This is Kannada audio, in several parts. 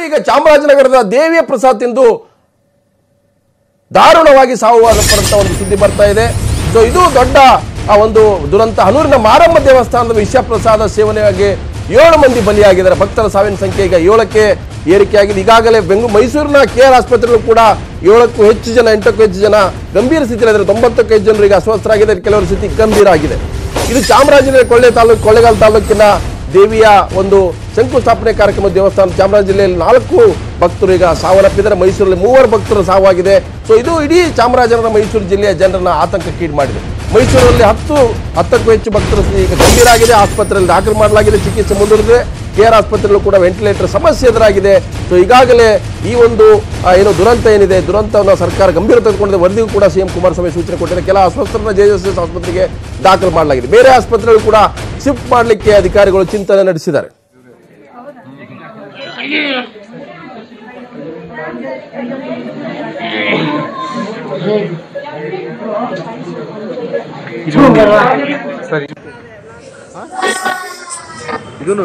ಈಗ ಚಾಮರಾಜನಗರದ ದೇವಿಯ ಪ್ರಸಾದ್ ತಿಂದು ದಾರುಣವಾಗಿ ಸಾವಾದ ಒಂದು ಸುದ್ದಿ ಬರ್ತಾ ಇದೆ. ಸೊ ಇದು ದೊಡ್ಡ ಒಂದು ದುರಂತ. ಹನೂರಿನ ಮಾರಮ್ಮ ದೇವಸ್ಥಾನದ ವಿಷ ಪ್ರಸಾದ ಸೇವನೆಯಾಗಿ 7 ಮಂದಿ ಬಲಿಯಾಗಿದ್ದಾರೆ. ಭಕ್ತರ ಸಾವಿನ ಸಂಖ್ಯೆ ಈಗ 7ಕ್ಕೆ ಏರಿಕೆಯಾಗಿದೆ. ಈಗಾಗಲೇ ಮೈಸೂರಿನ KR ಆಸ್ಪತ್ರೆಗಳು ಕೂಡ 7ಕ್ಕೂ ಹೆಚ್ಚು ಜನ 8ಕ್ಕೂ ಹೆಚ್ಚು ಜನ ಗಂಭೀರ ಸ್ಥಿತಿಯಲ್ಲಿದ್ದಾರೆ. 95 ಜನರು ಈಗ ಅಸ್ವಸ್ಥರಾಗಿದ್ದಾರೆ. ಕೆಲವರ ಸ್ಥಿತಿ ಗಂಭೀರ ಆಗಿದೆ. ಇದು ಚಾಮರಾಜನಗರ ಕೊಳ್ಳೇಗಾಲ ತಾಲೂಕಿನ ದೇವಿಯ ಒಂದು ಶಂಕುಸ್ಥಾಪನೆ ಕಾರ್ಯಕ್ರಮ ದೇವಸ್ಥಾನ. ಚಾಮರಾಜ ಜಿಲ್ಲೆಯಲ್ಲಿ 4 ಭಕ್ತರು ಈಗ ಸಾವನ್ನಪ್ಪಿದ್ದಾರೆ. ಮೈಸೂರಲ್ಲಿ 3 ಭಕ್ತರು ಸಾವಾಗಿದೆ. ಸೊ ಇದು ಇಡೀ ಚಾಮರಾಜನಗರ ಮೈಸೂರು ಜಿಲ್ಲೆಯ ಜನರನ್ನ ಆತಂಕಕ್ಕೀಡು ಮಾಡಿದೆ. ಮೈಸೂರಲ್ಲಿ 10ಕ್ಕೂ ಹೆಚ್ಚು ಭಕ್ತರು ಈಗ ಗಂಭೀರ ಆಗಿದೆ. ಆಸ್ಪತ್ರೆಯಲ್ಲಿ ದಾಖಲು ಮಾಡಲಾಗಿದೆ. ಚಿಕಿತ್ಸೆ ಮುಂದುವರೆದಿದೆ. KR ಆಸ್ಪತ್ರೆಯಲ್ಲೂ ಕೂಡ ವೆಂಟಿಲೇಟರ್ ಸಮಸ್ಯೆ ಎದುರಾಗಿದೆ. ಸೊ ಈಗಾಗಲೇ ಈ ಒಂದು ಏನು ದುರಂತ ಏನಿದೆ, ದುರಂತವನ್ನು ಸರ್ಕಾರ ಗಂಭೀರ ತೆಗೆದುಕೊಂಡಿದೆ. ವರದಿಗೂ ಕೂಡ CM ಕುಮಾರಸ್ವಾಮಿ ಸೂಚನೆ ಕೊಟ್ಟಿದ್ದಾರೆ. ಕೆಲ ಅಸ್ವಸ್ಥರನ್ನ JSS ಆಸ್ಪತ್ರೆಗೆ ದಾಖಲು ಮಾಡಲಾಗಿದೆ. ಬೇರೆ ಆಸ್ಪತ್ರೆಗಳು ಕೂಡ ಶಿಫ್ಟ್ ಮಾಡಲಿಕ್ಕೆ ಅಧಿಕಾರಿಗಳು ಚಿಂತನೆ ನಡೆಸಿದ್ದಾರೆ. ಸರಿ ಇದನ್ನು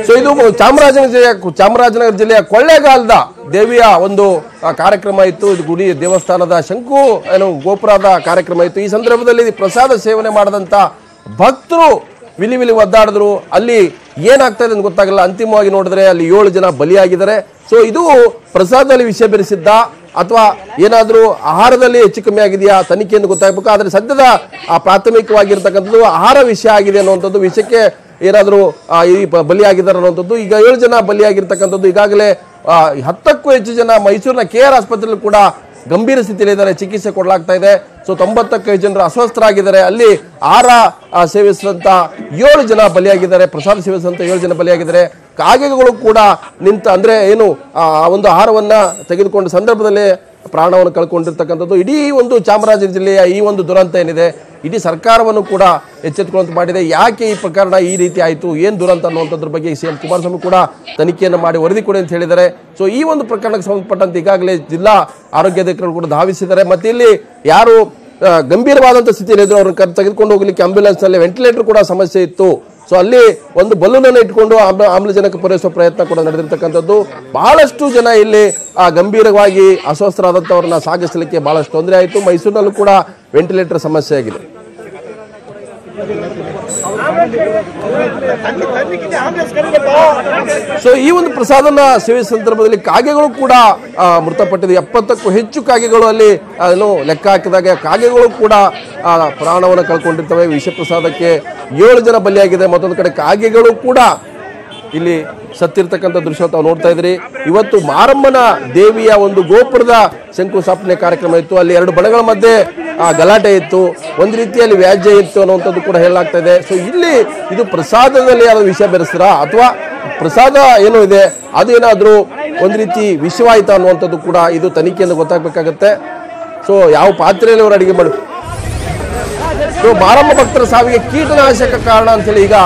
ಸೊ ಇದು ಚಾಮರಾಜನಗರ ಜಿಲ್ಲೆಯ ಕೊಳ್ಳೇಗಾಲದ ದೇವಿಯ ಒಂದು ಕಾರ್ಯಕ್ರಮ ಇತ್ತು. ಇದು ಗುಡಿ ದೇವಸ್ಥಾನದ ಶಂಕು ಗೋಪುರದ ಕಾರ್ಯಕ್ರಮ ಇತ್ತು. ಈ ಸಂದರ್ಭದಲ್ಲಿ ಪ್ರಸಾದ ಸೇವನೆ ಮಾಡದಂತ ಭಕ್ತರು ವಿಲಿ ಒದ್ದಾಡಿದ್ರು. ಅಲ್ಲಿ ಏನಾಗ್ತಾ ಇದೆ ಅಂತ ಗೊತ್ತಾಗಲ್ಲ. ಅಂತಿಮವಾಗಿ ನೋಡಿದ್ರೆ ಅಲ್ಲಿ 7 ಜನ ಬಲಿಯಾಗಿದ್ದಾರೆ. ಸೊ ಇದು ಪ್ರಸಾದದಲ್ಲಿ ವಿಷ ಬೆರೆಸಿದ್ದ ಅಥವಾ ಏನಾದರೂ ಆಹಾರದಲ್ಲಿ ಹೆಚ್ಚು ಕಮ್ಮಿ ಆಗಿದೆಯಾ ತನಿಖೆಯನ್ನು ಗೊತ್ತಾಗಬೇಕು. ಆದರೆ ಸದ್ಯದ ಪ್ರಾಥಮಿಕವಾಗಿರ್ತಕ್ಕಂಥದ್ದು ಆಹಾರ ವಿಷಯ ಆಗಿದೆ ಅನ್ನುವಂಥದ್ದು. ವಿಷಯಕ್ಕೆ ಏನಾದರೂ ಈ ಬಲಿಯಾಗಿದ್ದಾರೆ ಅನ್ನುವಂಥದ್ದು. ಈಗ 7 ಜನ ಬಲಿಯಾಗಿರ್ತಕ್ಕಂಥದ್ದು. ಈಗಾಗಲೇ 10ಕ್ಕೂ ಹೆಚ್ಚು ಜನ ಮೈಸೂರಿನ KR ಆಸ್ಪತ್ರೆಯಲ್ಲಿ ಕೂಡ ಗಂಭೀರ ಸ್ಥಿತಿಯಲ್ಲಿದ್ದಾರೆ. ಚಿಕಿತ್ಸೆ ಕೊಡಲಾಗ್ತಾ ಇದೆ. ಸೊ 95 ಜನರು ಅಸ್ವಸ್ಥರಾಗಿದ್ದಾರೆ. ಅಲ್ಲಿ ಆಹಾರ ಸೇವಿಸಿದಂತ 7 ಜನ ಬಲಿಯಾಗಿದ್ದಾರೆ. ಪ್ರಸಾದ ಸೇವಿಸಿದಂತ 7 ಜನ ಬಲಿಯಾಗಿದ್ದಾರೆ. ಕಾಗೆಗಳು ಕೂಡ ಅಂದ್ರೆ ಏನು ಒಂದು ಆಹಾರವನ್ನ ತೆಗೆದುಕೊಂಡ ಸಂದರ್ಭದಲ್ಲಿ ಪ್ರಾಣವನ್ನು ಕಳ್ಕೊಂಡಿರ್ತಕ್ಕಂಥದ್ದು. ಇಡೀ ಒಂದು ಚಾಮರಾಜನಗರ ಜಿಲ್ಲೆಯ ಈ ಒಂದು ದುರಂತ ಏನಿದೆ ಇಡೀ ಸರ್ಕಾರವನ್ನು ಕೂಡ ಎಚ್ಚೆತ್ತುಕೊಳ್ಳುವಂತೆ ಮಾಡಿದೆ. ಯಾಕೆ ಈ ಪ್ರಕರಣ ಈ ರೀತಿ ಆಯಿತು, ಏನು ದುರಂತ ಅನ್ನುವಂಥದ್ರ ಬಗ್ಗೆ CM ಕುಮಾರಸ್ವಾಮಿ ಕೂಡ ತನಿಖೆಯನ್ನು ಮಾಡಿ ವರದಿ ಕೊಡಿ ಅಂತ ಹೇಳಿದ್ದಾರೆ. ಸೊ ಈ ಒಂದು ಪ್ರಕರಣಕ್ಕೆ ಸಂಬಂಧಪಟ್ಟಂತೆ ಈಗಾಗಲೇ ಜಿಲ್ಲಾ ಆರೋಗ್ಯಾಧಿಕಾರಿಗಳು ಕೂಡ ಧಾವಿಸಿದ್ದಾರೆ. ಮತ್ತೆ ಇಲ್ಲಿ ಯಾರು ಗಂಭೀರವಾದಂಥ ಸ್ಥಿತಿಯಲ್ಲಿ ಇದ್ರು ಅವ್ರನ್ನ ತೆಗೆದುಕೊಂಡು ಹೋಗ್ಲಿಕ್ಕೆ ಆಂಬ್ಯುಲೆನ್ಸ್ನಲ್ಲಿ ವೆಂಟಿಲೇಟರ್ ಕೂಡ ಸಮಸ್ಯೆ ಇತ್ತು. ಸೊ ಅಲ್ಲಿ ಒಂದು ಬಲೂನನ್ನು ಇಟ್ಕೊಂಡು ಆಮ್ಲಜನಕ ಪೂರೈಸುವ ಪ್ರಯತ್ನ ಕೂಡ ನಡೆದಿರ್ತಕ್ಕಂಥದ್ದು. ಬಹಳಷ್ಟು ಜನ ಇಲ್ಲಿ ಗಂಭೀರವಾಗಿ ಅಸ್ವಸ್ಥರಾದಂಥವ್ರನ್ನ ಸಾಗಿಸಲಿಕ್ಕೆ ಬಹಳಷ್ಟು ತೊಂದರೆ ಆಯಿತು. ಮೈಸೂರಿನಲ್ಲೂ ಕೂಡ ವೆಂಟಿಲೇಟರ್ ಸಮಸ್ಯೆ ಆಗಿದೆ. ಸೊ ಈ ಒಂದು ಪ್ರಸಾದನ ಸೇವಿಸುವ ಸಂದರ್ಭದಲ್ಲಿ ಕಾಗೆಗಳು ಕೂಡ ಮೃತಪಟ್ಟಿದೆ. 70ಕ್ಕೂ ಹೆಚ್ಚು ಕಾಗೆಗಳು ಅಲ್ಲಿ ಲೆಕ್ಕ ಹಾಕಿದಾಗ ಕಾಗೆಗಳು ಕೂಡ ಪ್ರಾಣವನ್ನು ಕಳ್ಕೊಂಡಿರ್ತವೆ. ವಿಷ ಪ್ರಸಾದಕ್ಕೆ 7 ಜನ ಬಲಿಯಾಗಿದೆ. ಮತ್ತೊಂದು ಕಡೆ ಕಾಗೆಗಳು ಕೂಡ ಇಲ್ಲಿ ಸತ್ತಿರ್ತಕ್ಕಂಥ ದೃಶ್ಯ ತಾವು ನೋಡ್ತಾ ಇದ್ರಿ. ಇವತ್ತು ಮಾರಮ್ಮನ ದೇವಿಯ ಒಂದು ಗೋಪುರದ ಶಂಕುಸ್ಥಾಪನೆ ಕಾರ್ಯಕ್ರಮ ಇತ್ತು. ಅಲ್ಲಿ 2 ಬಣಗಳ ಮಧ್ಯೆ ಗಲಾಟೆ ಇತ್ತು. ಒಂದು ರೀತಿಯಲ್ಲಿ ವ್ಯಾಜ್ಯ ಇತ್ತು ಅನ್ನುವಂಥದ್ದು ಕೂಡ ಹೇಳಲಾಗ್ತಾ ಇದೆ. ಸೊ ಇಲ್ಲಿ ಇದು ಪ್ರಸಾದದಲ್ಲಿ ಯಾರು ವಿಷ ಬೆರೆಸ್ತಾರ ಅಥವಾ ಪ್ರಸಾದ ಏನು ಇದೆ ಅದು ಏನಾದರೂ ಒಂದು ರೀತಿ ವಿಷವಾಯಿತಾ ಅನ್ನುವಂಥದ್ದು ಕೂಡ ಇದು ತನಿಖೆಯನ್ನು ಗೊತ್ತಾಗಬೇಕಾಗತ್ತೆ. ಸೊ ಯಾವ ಪಾತ್ರೆಯಲ್ಲಿ ಅವರು ಅಡಿಗೆ ಮಾಡಿ ಮಾರಮ್ಮ ಭಕ್ತರ ಸಾವಿಗೆ ಕೀಟನಾಶಕ ಕಾರಣ ಅಂತೇಳಿ ಈಗ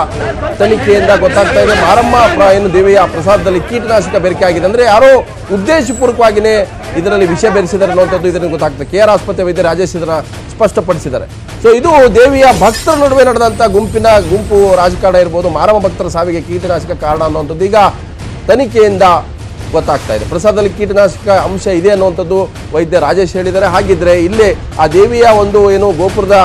ತನಿಖೆಯಿಂದ ಗೊತ್ತಾಗ್ತಾ ಇದೆ. ಮಾರಮ್ಮ ಏನು ದೇವಿಯ ಪ್ರಸಾದದಲ್ಲಿ ಕೀಟನಾಶಕ ಬೆರಕೆ ಆಗಿದೆ ಅಂದ್ರೆ ಯಾರೋ ಉದ್ದೇಶಪೂರ್ವಕವಾಗಿಯೇ ಇದರಲ್ಲಿ ವಿಷ ಬೆರೆಸಿದ್ದಾರೆ ಅನ್ನುವಂಥದ್ದು ಇದನ್ನು ಗೊತ್ತಾಗ್ತದೆ. KR ಆಸ್ಪತ್ರೆ ವೈದ್ಯ ರಾಜೇಶ್ ಇದನ್ನ ಸ್ಪಷ್ಟಪಡಿಸಿದ್ದಾರೆ. ಸೊ ಇದು ದೇವಿಯ ಭಕ್ತರ ನಡುವೆ ನಡೆದಂತ ಗುಂಪು ರಾಜಕಾರಣ ಇರ್ಬೋದು. ಮಾರಮ್ಮ ಭಕ್ತರ ಸಾವಿಗೆ ಕೀಟನಾಶಕ ಕಾರಣ ಅನ್ನುವಂಥದ್ದು ಈಗ ತನಿಖೆಯಿಂದ ಗೊತ್ತಾಗ್ತಾ ಇದೆ. ಪ್ರಸಾದದಲ್ಲಿ ಕೀಟನಾಶಕ ಅಂಶ ಇದೆ ಅನ್ನುವಂಥದ್ದು ವೈದ್ಯ ರಾಜೇಶ್ ಹೇಳಿದ್ದಾರೆ. ಹಾಗಿದ್ರೆ ಇಲ್ಲೇ ಆ ದೇವಿಯ ಒಂದು ಏನು ಗೋಪುರದ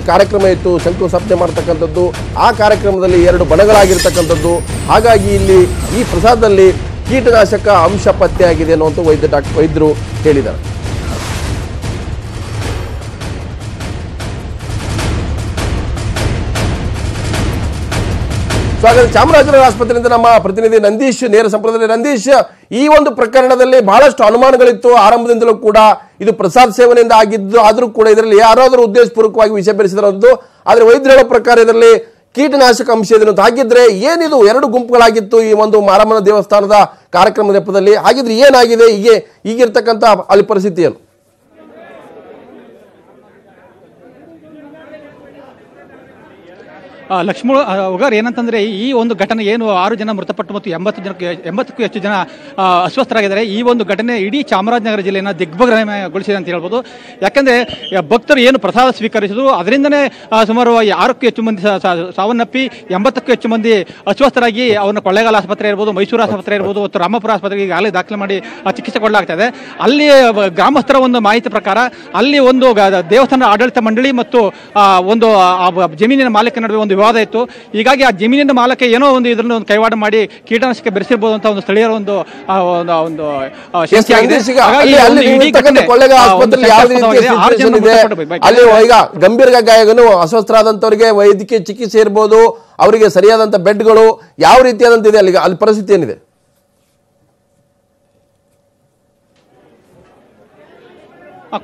ಕಾರ್ಯಕ್ರಮ ಇತ್ತು, ಶಂಕುಸ್ಥಾಪನೆ ಮಾಡ್ತಕ್ಕಂಥದ್ದು. ಆ ಕಾರ್ಯಕ್ರಮದಲ್ಲಿ 2 ಬಣಗಳಾಗಿರ್ತಕ್ಕಂಥದ್ದು. ಹಾಗಾಗಿ ಇಲ್ಲಿ ಈ ಪ್ರಸಾದದಲ್ಲಿ ಕೀಟನಾಶಕ ಅಂಶ ಪತ್ತೆಯಾಗಿದೆ ಅನ್ನುವಂಥ ವೈದ್ಯರು ಹೇಳಿದ್ದಾರೆ. ಸೊ ಹಾಗಾದ್ರೆ ಚಾಮರಾಜನಗರ ಆಸ್ಪತ್ರೆಯಿಂದ ನಮ್ಮ ಪ್ರತಿನಿಧಿ ನಂದೀಶ್ ನೇರ ಸಂಪರ್ಕದಲ್ಲಿ. ನಂದೀಶ್, ಈ ಒಂದು ಪ್ರಕರಣದಲ್ಲಿ ಬಹಳಷ್ಟು ಅನುಮಾನಗಳಿತ್ತು ಆರಂಭದಿಂದಲೂ ಕೂಡ. ಇದು ಪ್ರಸಾದ ಸೇವನೆಯಿಂದ ಆಗಿದ್ದು ಆದರೂ ಕೂಡ ಇದರಲ್ಲಿ ಯಾರಾದರೂ ಉದ್ದೇಶಪೂರ್ವಕವಾಗಿ ವಿಷ ಬೆರೆಸಿರೋದು. ಆದರೆ ವೈದ್ಯರ ಹೇಳೋ ಪ್ರಕಾರ ಇದರಲ್ಲಿ ಕೀಟನಾಶಕ ಅಂಶ ಇದೆ ಅಂತ. ಹಾಗಿದ್ರೆ ಏನಿದು 2 ಗುಂಪುಗಳಾಗಿತ್ತು ಈ ಒಂದು ಮಾರಮ್ಮನ ದೇವಸ್ಥಾನದ ಕಾರ್ಯಕ್ರಮ ನೆಪದಲ್ಲಿ. ಹಾಗಿದ್ರೆ ಏನಾಗಿದೆ ಈಗಿರ್ತಕ್ಕಂಥ ಅಲ್ಲಿ ಪರಿಸ್ಥಿತಿ ಏನು? ಲಕ್ಷ್ಮಣ ಉಗಾರ್ ಏನಂತಂದ್ರೆ ಈ ಒಂದು ಘಟನೆ ಏನು 6 ಜನ ಮೃತಪಟ್ಟು ಮತ್ತು 80ಕ್ಕೂ ಹೆಚ್ಚು ಜನ ಅಸ್ವಸ್ಥರಾಗಿದ್ದಾರೆ. ಈ ಒಂದು ಘಟನೆ ಇಡೀ ಚಾಮರಾಜನಗರ ಜಿಲ್ಲೆಯನ್ನು ದಿಗ್ಭ್ರಮೆಗೊಳಿಸಿದೆ ಅಂತ ಹೇಳ್ಬೋದು. ಯಾಕಂದ್ರೆ ಭಕ್ತರು ಏನು ಪ್ರಸಾದ ಸ್ವೀಕರಿಸಿದ್ರು ಅದರಿಂದನೇ ಸುಮಾರು 6ಕ್ಕೂ ಹೆಚ್ಚು ಮಂದಿ ಸಾವನ್ನಪ್ಪಿ 80ಕ್ಕೂ ಹೆಚ್ಚು ಮಂದಿ ಅಸ್ವಸ್ಥರಾಗಿ ಅವ್ರನ್ನ ಕೊಳ್ಳೇಗಾಲ ಆಸ್ಪತ್ರೆ ಇರ್ಬೋದು, ಮೈಸೂರು ಆಸ್ಪತ್ರೆ ಇರ್ಬೋದು ಮತ್ತು ರಾಮಪುರ ಆಸ್ಪತ್ರೆಗೆ ಈಗಾಗಲೇ ದಾಖಲೆ ಮಾಡಿ ಚಿಕಿತ್ಸೆ ಕೊಡಲಾಗ್ತಾ ಇದೆ. ಅಲ್ಲಿ ಗ್ರಾಮಸ್ಥರ ಒಂದು ಮಾಹಿತಿ ಪ್ರಕಾರ ಅಲ್ಲಿ ಒಂದು ದೇವಸ್ಥಾನ ಆಡಳಿತ ಮಂಡಳಿ ಮತ್ತು ಒಂದು ಜಮೀನಿನ ಮಾಲೀಕ ನಡುವೆ ಒಂದು ವಿವಾದ ಇತ್ತು. ಹೀಗಾಗಿ ಆ ಜಮೀನಿನ ಮಾಲಕ ಏನೋ ಒಂದು ಇದನ್ನು ಒಂದು ಕೈವಾಡ ಮಾಡಿ ಕೀಟನಾಶಕ ಬೆರೆಸಿರ್ಬೋದು ಅಂತ ಒಂದು ಸ್ಥಳೀಯರ ಒಂದು ಈಗ ಗಂಭೀರ ಗಾಯಗಳು ಅಸ್ವಸ್ಥರಾದಂತವರಿಗೆ ವೈದ್ಯಕೀಯ ಚಿಕಿತ್ಸೆ ಇರ್ಬೋದು, ಅವರಿಗೆ ಸರಿಯಾದಂತ ಬೆಡ್ಗಳು ಯಾವ ರೀತಿಯಾದಂತ ಇದೆ ಅಲ್ಲಿ ಪರಿಸ್ಥಿತಿ ಏನಿದೆ?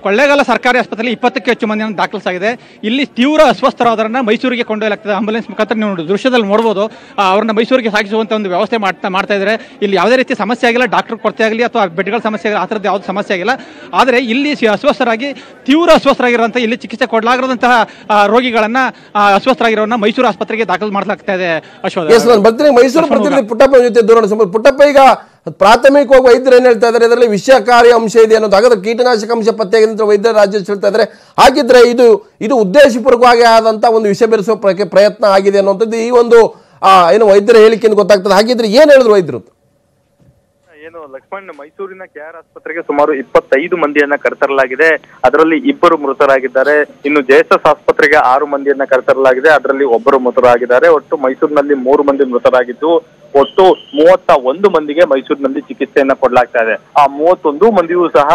ಕೊಳ್ಳೇಗಾಲ ಸರ್ಕಾರಿ ಆಸ್ಪತ್ರೆಯಲ್ಲಿ 20ಕ್ಕೂ ಹೆಚ್ಚು ಮಂದಿಯನ್ನು ದಾಖಲಿಸಲಾಗಿದೆ. ಇಲ್ಲಿ ತೀವ್ರ ಅಸ್ವಸ್ಥರಾದರನ್ನ ಮೈಸೂರಿಗೆ ಕೊಂಡೊಯ್ಯಲಾಗ್ತದೆ. ಆಂಬುಲೆನ್ಸ್ ಮುಖಾಂತರ ನೀವು ದೃಶ್ಯದಲ್ಲಿ ನೋಡ್ಬೋದು, ಅವ್ರನ್ನ ಮೈಸೂರಿಗೆ ಸಾಗಿಸುವಂತ ಒಂದು ವ್ಯವಸ್ಥೆ ಮಾಡ್ತಾ ಇದ್ದಾರೆ. ಇಲ್ಲಿ ಯಾವುದೇ ರೀತಿ ಸಮಸ್ಯೆ ಆಗಿಲ್ಲ, ಡಾಕ್ಟರ್ ಕೊರತೆ ಆಗಲಿ ಅಥವಾ ಬೆಡ್ಗಳ ಸಮಸ್ಯೆ ಆಗಲಿ, ಆ ಥರದ್ದು ಯಾವ್ದು ಸಮಸ್ಯೆ ಆಗಿಲ್ಲ. ಆದರೆ ಇಲ್ಲಿ ಅಸ್ವಸ್ಥರಾಗಿ ತೀವ್ರ ಅಸ್ವಸ್ಥರಾಗಿರುವಂತಹ ಇಲ್ಲಿ ಚಿಕಿತ್ಸೆ ಕೊಡಲಾಗಿರುವಂತಹ ರೋಗಿಗಳನ್ನ ಅಸ್ವಸ್ಥರಾಗಿರೋನ್ನ ಮೈಸೂರು ಆಸ್ಪತ್ರೆಗೆ ದಾಖಲು ಮಾಡಲಾಗ್ತಾ ಇದೆ. ಮೈಸೂರು ಪ್ರತಿನಿಧಿ ಪುಟ್ಟಪ್ಪ ಜೊತೆ ದೂರ. ಪುಟ್ಟಪ್ಪ, ಈಗ ಪ್ರಾಥಮಿಕವಾಗಿ ವೈದ್ಯರು ಏನ್ ಹೇಳ್ತಾ ಇದ್ದಾರೆ, ಇದರಲ್ಲಿ ವಿಷಕಾರಿ ಅಂಶ ಇದೆ ಅನ್ನೋದು, ಹಾಗಾದ್ರೆ ಕೀಟನಾಶಕ ಅಂಶ ಪತ್ತೆಯಾಗಿದೆ ವೈದ್ಯರ ರಾಜ್ಯ ಹೇಳ್ತಾ ಇದ್ದಾರೆ. ಹಾಗಿದ್ರೆ ಇದು ಉದ್ದೇಶಪೂರ್ವಕವಾಗಿ ಆದಂತ ಒಂದು ವಿಷ ಬೆರೆಸುವ ಪ್ರಯತ್ನ ಆಗಿದೆ ಅನ್ನುವಂಥದ್ದು ಈ ಒಂದು ಏನು ವೈದ್ಯರ ಹೇಳಿಕೆಯನ್ನು ಗೊತ್ತಾಗ್ತದೆ. ಹಾಗಿದ್ರೆ ಏನ್ ಹೇಳಿದ್ರು ವೈದ್ಯರು? ಏನು ಲಕ್ಷ್ಮಣ್, ಮೈಸೂರಿನ KR ಆಸ್ಪತ್ರೆಗೆ ಸುಮಾರು 25 ಮಂದಿಯನ್ನ ಕರೆತರಲಾಗಿದೆ. ಅದರಲ್ಲಿ 2 ಮೃತರಾಗಿದ್ದಾರೆ. ಇನ್ನು JSS ಆಸ್ಪತ್ರೆಗೆ 6 ಮಂದಿಯನ್ನ ಕರೆತರಲಾಗಿದೆ. ಅದರಲ್ಲಿ 1 ಮೃತರಾಗಿದ್ದಾರೆ. ಒಟ್ಟು ಮೈಸೂರಿನಲ್ಲಿ 3 ಮಂದಿ ಮೃತರಾಗಿದ್ದು ಒಟ್ಟು 31 ಮಂದಿಗೆ ಮೈಸೂರಿನಲ್ಲಿ ಚಿಕಿತ್ಸೆಯನ್ನ ಕೊಡಲಾಗ್ತಾ ಇದೆ. ಆ 31 ಮಂದಿಯೂ ಸಹ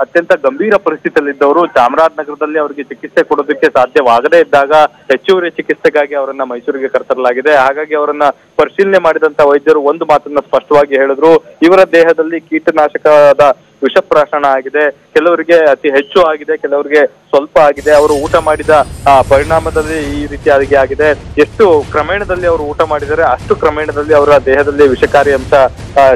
ಅತ್ಯಂತ ಗಂಭೀರ ಪರಿಸ್ಥಿತಿಯಲ್ಲಿದ್ದವರು. ಚಾಮರಾಜನಗರದಲ್ಲಿ ಅವರಿಗೆ ಚಿಕಿತ್ಸೆ ಕೊಡೋದಕ್ಕೆ ಸಾಧ್ಯವಾಗದೇ ಇದ್ದಾಗ ಹೆಚ್ಚುವರಿ ಚಿಕಿತ್ಸೆಗಾಗಿ ಅವರನ್ನ ಮೈಸೂರಿಗೆ ಕರೆತರಲಾಗಿದೆ. ಹಾಗಾಗಿ ಅವರನ್ನ ಪರಿಶೀಲನೆ ಮಾಡಿದಂತ ವೈದ್ಯರು ಒಂದು ಮಾತನ್ನ ಸ್ಪಷ್ಟವಾಗಿ ಹೇಳಿದ್ರು, ಇವರ ದೇಹದಲ್ಲಿ ಕೀಟನಾಶಕದ ವಿಷಪ್ರಾಶನ ಆಗಿದೆ. ಕೆಲವರಿಗೆ ಅತಿ ಹೆಚ್ಚು ಆಗಿದೆ, ಕೆಲವರಿಗೆ ಸ್ವಲ್ಪ ಆಗಿದೆ. ಅವರು ಊಟ ಮಾಡಿದ ಪರಿಣಾಮದಲ್ಲಿ ಈ ರೀತಿಯಾಗಿ ಆಗಿದೆ. ಎಷ್ಟು ಕ್ರಮೇಣದಲ್ಲಿ ಅವರು ಊಟ ಮಾಡಿದರೆ ಅಷ್ಟು ಕ್ರಮೇಣದಲ್ಲಿ ಅವರ ದೇಹದಲ್ಲಿ ವಿಷಕಾರಿ ಅಂಶ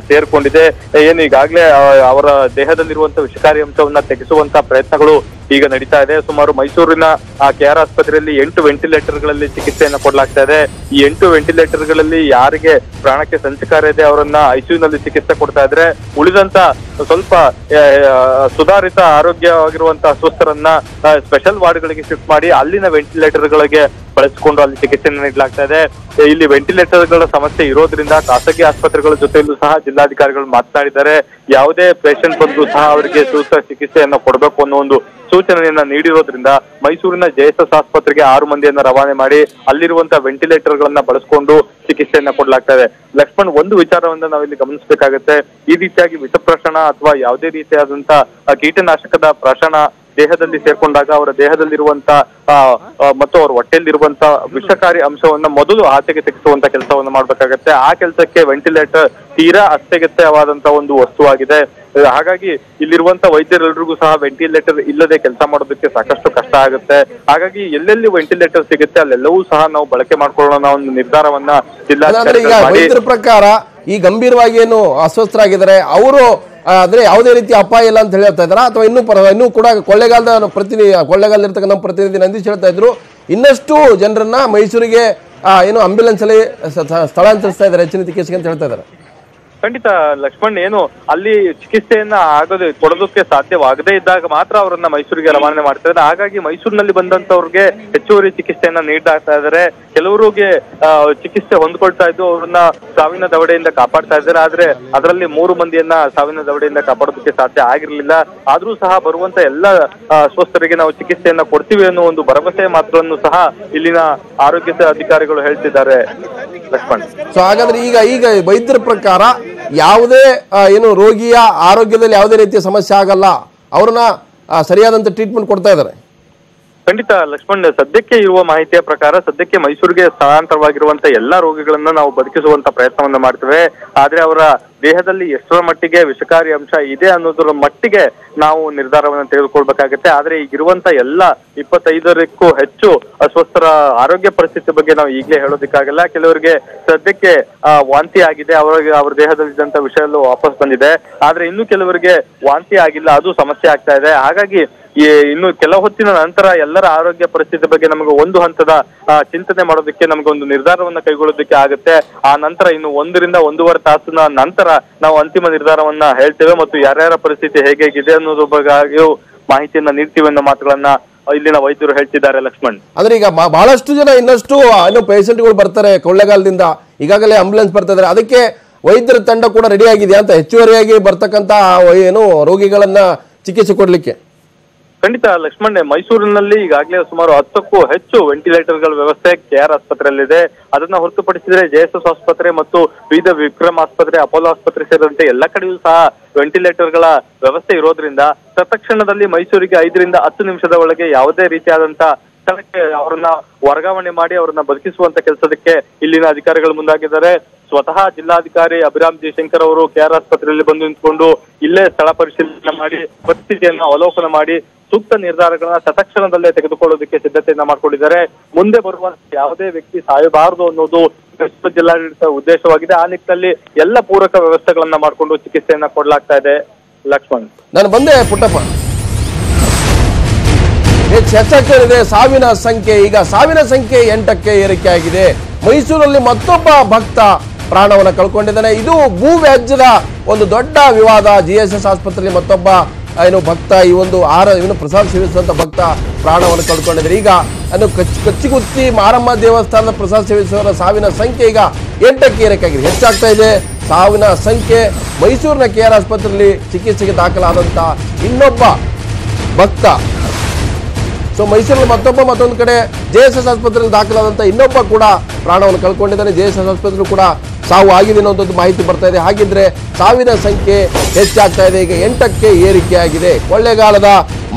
ಸೇರ್ಕೊಂಡಿದೆ. ಏನು ಈಗಾಗಲೇ ಅವರ ದೇಹದಲ್ಲಿರುವಂತಹ ವಿಷಕಾರಿ ಅಂಶವನ್ನ ತೆಗೆಸುವಂತ ಪ್ರಯತ್ನಗಳು ಈಗ ನಡೀತಾ ಇದೆ. ಸುಮಾರು ಮೈಸೂರಿನ KR ಆಸ್ಪತ್ರೆಯಲ್ಲಿ 8 ವೆಂಟಿಲೇಟರ್ಗಳಲ್ಲಿ ಚಿಕಿತ್ಸೆಯನ್ನ ಕೊಡಲಾಗ್ತಾ ಇದೆ. ಈ 8 ವೆಂಟಿಲೇಟರ್ಗಳಲ್ಲಿ ಯಾರಿಗೆ ಪ್ರಾಣಕ್ಕೆ ಸಂಚಕಾರ ಇದೆ ಅವರನ್ನ ICU ನಲ್ಲಿ ಚಿಕಿತ್ಸೆ ಕೊಡ್ತಾ ಇದ್ರೆ, ಉಳಿದಂತ ಸ್ವಲ್ಪ ಸುಧಾರಿತ ಆರೋಗ್ಯವಾಗಿರುವಂತಹ ಅಸ್ವಸ್ಥರನ್ನ ಸ್ಪೆಷಲ್ ವಾರ್ಡ್ಗಳಿಗೆ ಶಿಫ್ಟ್ ಮಾಡಿ ಅಲ್ಲಿನ ವೆಂಟಿಲೇಟರ್ಗಳಿಗೆ ಬಳಸಿಕೊಂಡು ಅಲ್ಲಿ ಚಿಕಿತ್ಸೆಯನ್ನು ನೀಡಲಾಗ್ತಾ ಇದೆ. ಇಲ್ಲಿ ವೆಂಟಿಲೇಟರ್ಗಳ ಸಮಸ್ಯೆ ಇರೋದ್ರಿಂದ ಖಾಸಗಿ ಆಸ್ಪತ್ರೆಗಳ ಜೊತೆಯಲ್ಲೂ ಸಹ ಜಿಲ್ಲಾಧಿಕಾರಿಗಳು ಮಾತನಾಡಿದ್ದಾರೆ. ಯಾವುದೇ ಪೇಷಂಟ್ ಬಂದರೂ ಸಹ ಅವರಿಗೆ ಸೂಕ್ತ ಚಿಕಿತ್ಸೆಯನ್ನ ಕೊಡಬೇಕು ಅನ್ನೋ ಒಂದು ಸೂಚನೆಯನ್ನ ನೀಡಿರೋದ್ರಿಂದ ಮೈಸೂರಿನ JSS ಆಸ್ಪತ್ರೆಗೆ 6 ಮಂದಿಯನ್ನ ರವಾನೆ ಮಾಡಿ ಅಲ್ಲಿರುವಂತಹ ವೆಂಟಿಲೇಟರ್ ಗಳನ್ನ ಬಳಸಿಕೊಂಡು ಚಿಕಿತ್ಸೆಯನ್ನ ಕೊಡಲಾಗ್ತಾ ಇದೆ. ಲಕ್ಷ್ಮಣ್, ಒಂದು ವಿಚಾರವನ್ನ ನಾವಿಲ್ಲಿ ಗಮನಿಸಬೇಕಾಗುತ್ತೆ. ಈ ರೀತಿಯಾಗಿ ವಿಷಪ್ರಾಶನ ಅಥವಾ ಯಾವುದೇ ರೀತಿಯಾದಂತಹ ಕೀಟನಾಶಕದ ಪ್ರಾಶನ ದೇಹದಲ್ಲಿ ಸೇರ್ಕೊಂಡಾಗ ಅವರ ದೇಹದಲ್ಲಿರುವಂತ ಮತ್ತು ಅವರ ಹೊಟ್ಟೆಯಲ್ಲಿರುವಂತ ವಿಷಕಾರಿ ಅಂಶವನ್ನ ಮೊದಲು ಆಚೆಗೆ ತೆಗೆಸುವಂತ ಕೆಲಸವನ್ನ ಮಾಡ್ಬೇಕಾಗತ್ತೆ. ಆ ಕೆಲಸಕ್ಕೆ ವೆಂಟಿಲೇಟರ್ ತೀರಾ ಅತ್ಯಗತ್ಯವಾದಂತ ಒಂದು ವಸ್ತುವಾಗಿದೆ. ಹಾಗಾಗಿ ಇಲ್ಲಿರುವಂತ ವೈದ್ಯರೆಲ್ಲರಿಗೂ ಸಹ ವೆಂಟಿಲೇಟರ್ ಇಲ್ಲದೆ ಕೆಲಸ ಮಾಡೋದಕ್ಕೆ ಸಾಕಷ್ಟು ಕಷ್ಟ ಆಗುತ್ತೆ. ಹಾಗಾಗಿ ಎಲ್ಲೆಲ್ಲಿ ವೆಂಟಿಲೇಟರ್ ಸಿಗುತ್ತೆ ಅಲ್ಲೆಲ್ಲವೂ ಸಹ ನಾವು ಬಳಕೆ ಮಾಡ್ಕೊಳ್ಳೋಣ ಒಂದು ನಿರ್ಧಾರವನ್ನ ವೈದ್ಯರ ಪ್ರಕಾರ ಈ ಗಂಭೀರವಾಗಿ ಏನು ಅಸ್ವಸ್ಥರಾಗಿದ್ದಾರೆ ಅವರು ಅಂದ್ರೆ ಯಾವುದೇ ರೀತಿ ಅಪಾಯ ಇಲ್ಲ ಅಂತ ಹೇಳ್ತಾ ಇದ್ದಾರಾ, ಅಥವಾ ಇನ್ನೂ ಕೂಡ ಕೊಳ್ಳೇಗಾಲದಲ್ಲಿರ್ತಕ್ಕ ನಮ್ಮ ಪ್ರತಿನಿಧಿ ನಂದೀಶ್ ಹೇಳ್ತಾ ಇದ್ರು ಇನ್ನಷ್ಟು ಜನರನ್ನ ಮೈಸೂರಿಗೆ ಏನು ಆಂಬ್ಯುಲೆನ್ಸ್ ಅಲ್ಲಿ ಸ್ಥಳಾಂತರಿಸ್ತಾ ಇದ್ದಾರೆ ಹೆಚ್ಚಿನ ಚಿಕಿತ್ಸೆಗೆ ಅಂತ ಹೇಳ್ತಾ ಇದ್ದಾರೆ? ಖಂಡಿತ ಲಕ್ಷ್ಮಣ್, ಏನು ಅಲ್ಲಿ ಚಿಕಿತ್ಸೆಯನ್ನ ಕೊಡೋದಕ್ಕೆ ಸಾಧ್ಯವಾಗದೇ ಇದ್ದಾಗ ಮಾತ್ರ ಅವರನ್ನ ಮೈಸೂರಿಗೆ ರವಾನೆ ಮಾಡ್ತಾರೆ. ಹಾಗಾಗಿ ಮೈಸೂರಿನಲ್ಲಿ ಬಂದಂತವ್ರಿಗೆ ಹೆಚ್ಚುವರಿ ಚಿಕಿತ್ಸೆಯನ್ನ ನೀಡ್ತಾ ಇದ್ದಾರೆ. ಕೆಲವರಿಗೆ ಚಿಕಿತ್ಸೆ ಹೊಂದ್ಕೊಳ್ತಾ ಇದ್ದು ಅವ್ರನ್ನ ಸಾವಿನ ದವಡೆಯಿಂದ ಕಾಪಾಡ್ತಾ ಇದ್ದಾರೆ. ಆದ್ರೆ ಅದರಲ್ಲಿ 3 ಮಂದಿಯನ್ನ ಸಾವಿನ ದವಡೆಯಿಂದ ಕಾಪಾಡೋದಕ್ಕೆ ಸಾಧ್ಯ ಆಗಿರ್ಲಿಲ್ಲ. ಆದ್ರೂ ಸಹ ಬರುವಂತ ಎಲ್ಲ ಅಸ್ವಸ್ಥರಿಗೆ ನಾವು ಚಿಕಿತ್ಸೆಯನ್ನ ಕೊಡ್ತೀವಿ ಅನ್ನೋ ಒಂದು ಭರವಸೆ ಮಾತ್ರವನ್ನು ಸಹ ಇಲ್ಲಿನ ಆರೋಗ್ಯ ಅಧಿಕಾರಿಗಳು ಹೇಳ್ತಿದ್ದಾರೆ ಲಕ್ಷ್ಮಣ್. ಸೊ ಹಾಗಾದ್ರೆ ಈಗ ವೈದ್ಯರ ಪ್ರಕಾರ ಯಾವುದೇ ಏನು ರೋಗಿಯ ಆರೋಗ್ಯದಲ್ಲಿ ಯಾವುದೇ ರೀತಿಯ ಸಮಸ್ಯೆ ಆಗಲ್ಲ, ಅವ್ರನ್ನ ಸರಿಯಾದಂತ ಟ್ರೀಟ್ಮೆಂಟ್ ಕೊಡ್ತಾ ಇದ್ದಾರೆ. ಖಂಡಿತ ಲಕ್ಷ್ಮಣ್, ಸದ್ಯಕ್ಕೆ ಇರುವ ಮಾಹಿತಿಯ ಪ್ರಕಾರ ಸದ್ಯಕ್ಕೆ ಮೈಸೂರಿಗೆ ಸ್ಥಳಾಂತರವಾಗಿರುವಂತ ಎಲ್ಲಾ ರೋಗಿಗಳನ್ನ ನಾವು ಬದುಕಿಸುವಂತ ಪ್ರಯತ್ನವನ್ನ ಮಾಡ್ತೇವೆ. ಆದ್ರೆ ಅವರ ದೇಹದಲ್ಲಿ ಎಷ್ಟರ ಮಟ್ಟಿಗೆ ವಿಷಕಾರಿ ಅಂಶ ಇದೆ ಅನ್ನೋದ್ರ ಮಟ್ಟಿಗೆ ನಾವು ನಿರ್ಧಾರವನ್ನು ತೆಗೆದುಕೊಳ್ಬೇಕಾಗತ್ತೆ. ಆದ್ರೆ ಈಗಿರುವಂತ ಎಲ್ಲ 25ಕ್ಕೂ ಹೆಚ್ಚು ಅಸ್ವಸ್ಥರ ಆರೋಗ್ಯ ಪರಿಸ್ಥಿತಿ ಬಗ್ಗೆ ನಾವು ಈಗಲೇ ಹೇಳೋದಕ್ಕಾಗಲ್ಲ. ಕೆಲವರಿಗೆ ಸದ್ಯಕ್ಕೆ ವಾಂತಿ ಆಗಿದೆ, ಅವ್ರ ದೇಹದಲ್ಲಿದ್ದಂತ ವಿಷಯ ಎಲ್ಲ ವಾಪಸ್ ಬಂದಿದೆ. ಆದ್ರೆ ಇನ್ನು ಕೆಲವರಿಗೆ ವಾಂತಿ ಆಗಿಲ್ಲ, ಅದು ಸಮಸ್ಯೆ ಆಗ್ತಾ ಇದೆ. ಹಾಗಾಗಿ ಇನ್ನು ಕೆಲ ಹೊತ್ತಿನ ನಂತರ ಎಲ್ಲರ ಆರೋಗ್ಯ ಪರಿಸ್ಥಿತಿ ಬಗ್ಗೆ ನಮಗೆ ಒಂದು ಹಂತದ ಚಿಂತನೆ ಮಾಡೋದಕ್ಕೆ ನಮಗೆ ಒಂದು ನಿರ್ಧಾರವನ್ನ ಕೈಗೊಳ್ಳೋದಕ್ಕೆ ಆಗುತ್ತೆ. ಆ ನಂತರ ಇನ್ನು 1 ರಿಂದ 1.5 ತಾಸಿನ ನಂತರ ನಾವು ಅಂತಿಮ ನಿರ್ಧಾರವನ್ನ ಹೇಳ್ತೇವೆ ಮತ್ತು ಯಾರ್ಯಾರ ಪರಿಸ್ಥಿತಿ ಹೇಗಿದೆ ಅನ್ನೋದ್ರ ಬಗ್ಗೆಯೂ ಮಾಹಿತಿಯನ್ನ ನೀಡ್ತೀವಿ ಅನ್ನೋ ಮಾತುಗಳನ್ನ ಇಲ್ಲಿನ ವೈದ್ಯರು ಹೇಳ್ತಿದ್ದಾರೆ. ಲಕ್ಷ್ಮಣ್, ಅಂದ್ರೆ ಈಗ ಬಹಳಷ್ಟು ಜನ ಇನ್ನಷ್ಟು ಪೇಷಂಟ್ಗಳು ಬರ್ತಾರೆ ಕೊಳ್ಳೇಗಾಲದಿಂದ, ಈಗಾಗಲೇ ಆಂಬುಲೆನ್ಸ್ ಬರ್ತಾ ಇದ್ದಾರೆ, ಅದಕ್ಕೆ ವೈದ್ಯರ ತಂಡ ಕೂಡ ರೆಡಿ ಆಗಿದೆ ಅಂತ ಹೆಚ್ಚುವರಿಯಾಗಿ ಬರ್ತಕ್ಕಂತ ರೋಗಿಗಳನ್ನ ಚಿಕಿತ್ಸೆ ಕೊಡ್ಲಿಕ್ಕೆ. ಖಂಡಿತ ಲಕ್ಷ್ಮಣ್, ಮೈಸೂರಿನಲ್ಲಿ ಈಗಾಗಲೇ ಸುಮಾರು 10ಕ್ಕೂ ಹೆಚ್ಚು ವೆಂಟಿಲೇಟರ್ಗಳ ವ್ಯವಸ್ಥೆ KR ಆಸ್ಪತ್ರೆಯಲ್ಲಿದೆ. ಅದನ್ನ ಹೊರತುಪಡಿಸಿದ್ರೆ JSS ಆಸ್ಪತ್ರೆ ಮತ್ತು ವಿವಿಧ ವಿಕ್ರಮ್ ಆಸ್ಪತ್ರೆ, ಅಪೋಲೋ ಆಸ್ಪತ್ರೆ ಸೇರಿದಂತೆ ಎಲ್ಲ ಕಡೆಯೂ ಸಹ ವೆಂಟಿಲೇಟರ್ಗಳ ವ್ಯವಸ್ಥೆ ಇರೋದ್ರಿಂದ ತತ್ಕ್ಷಣದಲ್ಲಿ ಮೈಸೂರಿಗೆ 5 ರಿಂದ 10 ನಿಮಿಷದ ಒಳಗೆ ಯಾವುದೇ ರೀತಿಯಾದಂತ ಸ್ಥಳಕ್ಕೆ ಅವರನ್ನ ವರ್ಗಾವಣೆ ಮಾಡಿ ಅವರನ್ನ ಬದುಕಿಸುವಂತ ಕೆಲಸದಕ್ಕೆ ಇಲ್ಲಿನ ಅಧಿಕಾರಿಗಳು ಮುಂದಾಗಿದ್ದಾರೆ. ಸ್ವತಃ ಜಿಲ್ಲಾಧಿಕಾರಿ ಅಭಿರಾಮ್ ಜಿ ಶಂಕರ್ ಅವರು KR ಆಸ್ಪತ್ರೆಯಲ್ಲಿ ಬಂದು ನಿಂತ್ಕೊಂಡು ಇಲ್ಲೇ ಸ್ಥಳ ಪರಿಶೀಲನೆ ಮಾಡಿ ಪರಿಸ್ಥಿತಿಯನ್ನ ಅವಲೋಕನ ಮಾಡಿ ಸೂಕ್ತ ನಿರ್ಧಾರಗಳನ್ನ ತತ್ಕ್ಷಣದಲ್ಲೇ ತೆಗೆದುಕೊಳ್ಳೋದಕ್ಕೆ ಸಿದ್ಧತೆಯನ್ನ ಮಾಡ್ಕೊಂಡಿದ್ದಾರೆ. ಮುಂದೆ ಬರುವ ಯಾವುದೇ ವ್ಯಕ್ತಿ ಸಾಯಬಾರದು ಅನ್ನೋದು ಜಿಲ್ಲಾಡಳಿತ ಉದ್ದೇಶವಾಗಿದೆ. ಆ ನಿಟ್ಟಿನಲ್ಲಿ ಎಲ್ಲ ಪೂರಕ ವ್ಯವಸ್ಥೆಗಳನ್ನ ಮಾಡಿಕೊಂಡು ಚಿಕಿತ್ಸೆಯನ್ನ ಕೊಡಲಾಗ್ತಾ ಇದೆ. ಲಕ್ಷ್ಮಣ್, ನಾನು ಬಂದೆ ಪುಟ್ಟಪ್ಪ. ಹೆಚ್ಚಾಗ್ತಿದೆ ಸಾವಿನ ಸಂಖ್ಯೆ. ಈಗ ಸಾವಿನ ಸಂಖ್ಯೆ 8ಕ್ಕೆ ಏರಿಕೆ ಆಗಿದೆ. ಮೈಸೂರಲ್ಲಿ ಮತ್ತೊಬ್ಬ ಭಕ್ತ ಪ್ರಾಣವನ್ನು ಕಳ್ಕೊಂಡಿದ್ದಾನೆ. ಇದು ಭೂ ವ್ಯಾಜ್ಯದ ಒಂದು ದೊಡ್ಡ ವಿವಾದ. JSS ಆಸ್ಪತ್ರೆಯಲ್ಲಿ ಮತ್ತೊಬ್ಬ ಭಕ್ತ ಇವನು ಪ್ರಸಾದ ಸೇವಿಸುವಂತ ಭಕ್ತ ಪ್ರಾಣವನ್ನು ಕಳ್ಕೊಂಡಿದ್ದಾರೆ. ಈಗ ಕಚ್ಚಿಗುತ್ತಿ ಮಾರಮ್ಮ ದೇವಸ್ಥಾನದ ಪ್ರಸಾದ ಸೇವಿಸುವವರ ಸಾವಿನ ಸಂಖ್ಯೆ ಈಗ 8ಕ್ಕೆ ಏರಿಕೆ ಆಗಿದೆ. ಹೆಚ್ಚಾಗ್ತಾ ಇದೆ ಸಾವಿನ ಸಂಖ್ಯೆ. ಮೈಸೂರಿನ KR ಆಸ್ಪತ್ರೆಯಲ್ಲಿ ಚಿಕಿತ್ಸೆಗೆ ದಾಖಲಾದಂತ ಇನ್ನೊಬ್ಬ ಭಕ್ತ, ಮೈಸೂರಲ್ಲಿ ಮತ್ತೊಂದು ಕಡೆ JSS ಆಸ್ಪತ್ರೆಯಲ್ಲಿ ದಾಖಲಾದಂತ ಇನ್ನೊಬ್ಬ ಕೂಡ ಪ್ರಾಣವನ್ನು ಕಳ್ಕೊಂಡಿದ್ದಾನೆ. JSS ಆಸ್ಪತ್ರೆ ಕೂಡ ಸಾವು ಆಗಿದೆ ಅನ್ನೋದು ಮಾಹಿತಿ ಬರ್ತಾ ಇದೆ. ಹಾಗಿದ್ರೆ ಸಾವಿನ ಸಂಖ್ಯೆ ಹೆಚ್ಚಾಗ್ತಾ ಇದೆ. ಈಗ 8ಕ್ಕೆ ಏರಿಕೆ ಆಗಿದೆ. ಕೊಳ್ಳೇಗಾಲದ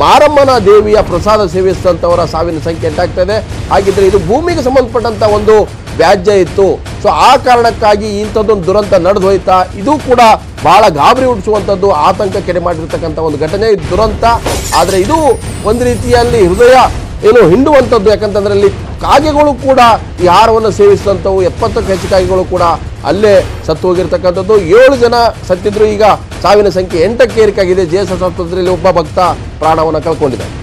ಮಾರಮ್ಮನ ದೇವಿಯ ಪ್ರಸಾದ ಸೇವಿಸಿದಂತವರ ಸಾವಿನ ಸಂಖ್ಯೆ 8ಆಗ್ತಾ ಇದೆ. ಹಾಗಿದ್ರೆ ಇದು ಭೂಮಿಗೆ ಸಂಬಂಧಪಟ್ಟಂತ ಒಂದು ವ್ಯಾಜ್ಯ ಇತ್ತು. ಆ ಕಾರಣಕ್ಕಾಗಿ ಇಂಥದ್ದೊಂದು ದುರಂತ ನಡೆದು ಹೋಯ್ತಾ, ಇದು ಕೂಡ ಬಹಳ ಗಾಬರಿ ಹುಟ್ಟಿಸುವಂಥದ್ದು, ಆತಂಕ ಕೆಡೆ ಮಾಡಿರ್ತಕ್ಕಂಥ ಒಂದು ಘಟನೆ, ದುರಂತ. ಆದರೆ ಇದು ಒಂದು ರೀತಿಯಲ್ಲಿ ಹೃದಯ ಹಿಂಡುವಂಥದ್ದು. ಯಾಕಂತಂದ್ರೆ ಅಲ್ಲಿ ಕಾಗೆಗಳು ಕೂಡ ಈ ಆಹಾರವನ್ನು ಸೇವಿಸಿದಂಥವು, 70ಕ್ಕೂ ಹೆಚ್ಚು ಕಾಗೆಗಳು ಕೂಡ ಅಲ್ಲೇ ಸತ್ತು ಹೋಗಿರ್ತಕ್ಕಂಥದ್ದು. 7 ಜನ ಸತ್ತಿದ್ರು. ಈಗ ಸಾವಿನ ಸಂಖ್ಯೆ 8ಕ್ಕೆ ಏರಿಕೆ ಆಗಿದೆ. JSS ಆಸ್ಪತ್ರೆಯಲ್ಲಿ ಒಬ್ಬ ಭಕ್ತ ಪ್ರಾಣವನ್ನು ಕಳ್ಕೊಂಡಿದ್ದಾರೆ.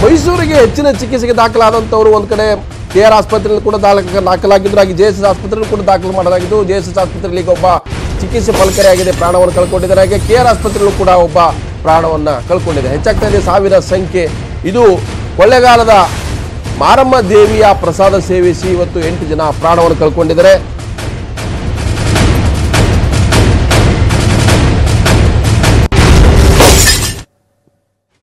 ಮೈಸೂರಿಗೆ ಹೆಚ್ಚಿನ ಚಿಕಿತ್ಸೆಗೆ ದಾಖಲಾದಂಥವರು ಒಂದು ಕಡೆ KR ಆಸ್ಪತ್ರೆಯಲ್ಲಿ ಕೂಡ ದಾಖಲಾಗಿದ್ರು. ಹಾಗೆ JSS ಆಸ್ಪತ್ರೆಯಲ್ಲಿ ಕೂಡ ದಾಖಲು ಮಾಡಲಾಗಿದ್ದು. JSS ಆಸ್ಪತ್ರೆಯಲ್ಲಿ ಒಬ್ಬ ಚಿಕಿತ್ಸೆ ಫಲಕಾರಿಯಾಗಿದೆ, ಪ್ರಾಣವನ್ನು ಕಳ್ಕೊಂಡಿದ್ದಾರೆ. ಹಾಗೆ KR ಆಸ್ಪತ್ರೆಯಲ್ಲೂ ಕೂಡ ಒಬ್ಬ ಪ್ರಾಣವನ್ನು ಕಳ್ಕೊಂಡಿದೆ. ಹೆಚ್ಚಾಗ್ತಾ ಇದೆ ಸಾವಿನ ಸಂಖ್ಯೆ. ಇದು ಕೊಳ್ಳೇಗಾಲದ ಮಾರಮ್ಮ ದೇವಿಯ ಪ್ರಸಾದ ಸೇವಿಸಿ ಇವತ್ತು 8 ಜನ ಪ್ರಾಣವನ್ನು ಕಳ್ಕೊಂಡಿದ್ದಾರೆ.